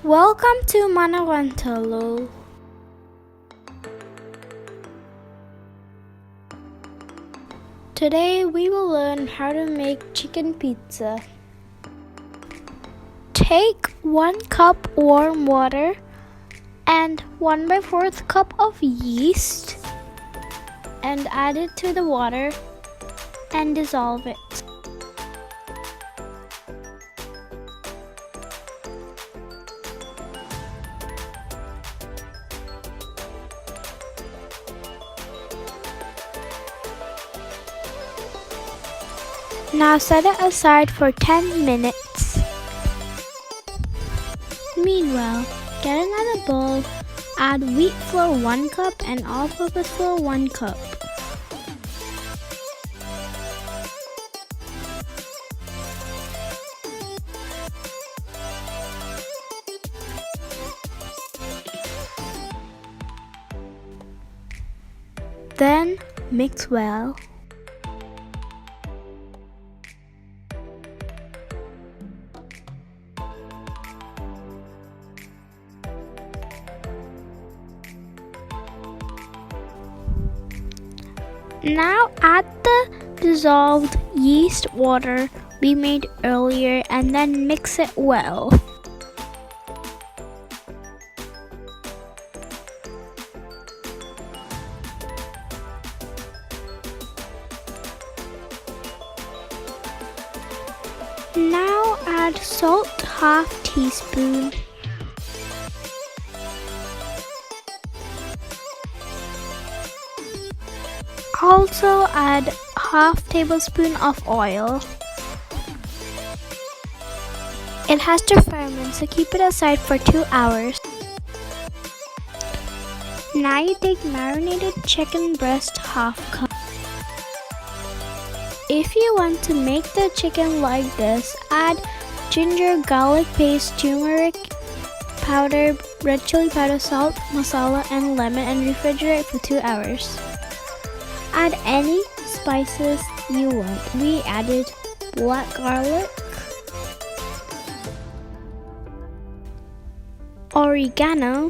Welcome to Manawantalo. Today we will learn how to make chicken pizza. Take 1 cup warm water and 1/4 cup of yeast and add it to the water and dissolve it. Now set it aside for 10 minutes. Meanwhile, get another bowl, add wheat flour 1 cup and all-purpose flour 1 cup. Then mix well. Now add the dissolved yeast water we made earlier and then mix it well. Now add salt 1/2 teaspoon. Also add 1/2 tablespoon of oil. It has to ferment, so keep it aside for 2 hours. Now you take marinated chicken breast 1/2 cup. If you want to make the chicken like this, add ginger, garlic paste, turmeric powder, red chili powder, salt, masala, and lemon and refrigerate for 2 hours. Add any spices you want. We added black garlic, oregano,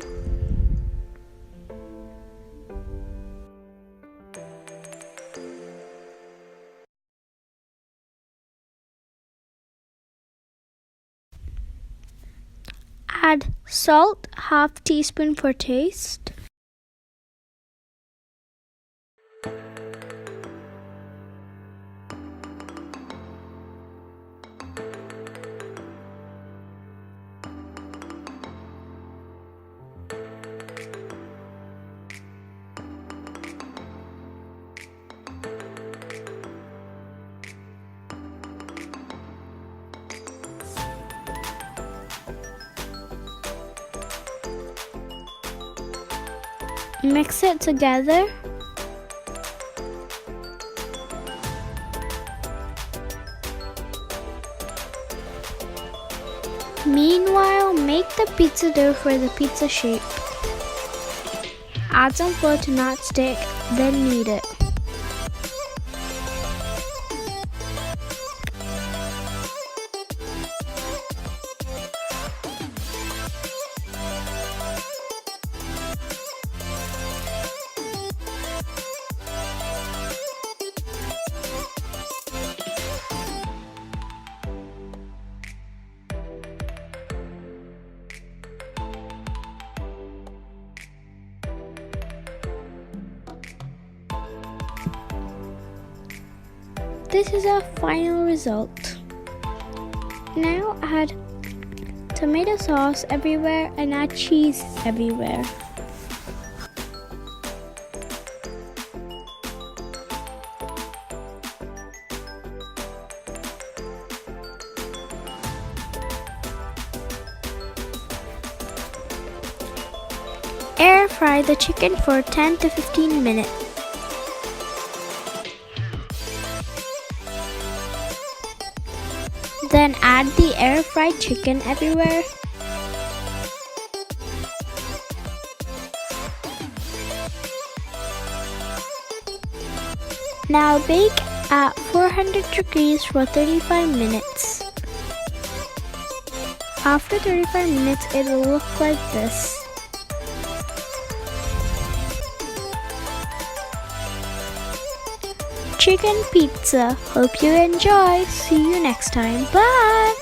add salt 1/2 teaspoon for taste. Mix it together. Meanwhile, make the pizza dough for the pizza shape. Add some flour to not stick, then knead it. This is our final result. Now add tomato sauce everywhere and add cheese everywhere. Air fry the chicken for 10 to 15 minutes. Then add the air fried chicken everywhere. Now bake at 400 degrees for 35 minutes. After 35 minutes, it will look like this. Chicken pizza. Hope you enjoy. See you next time. Bye.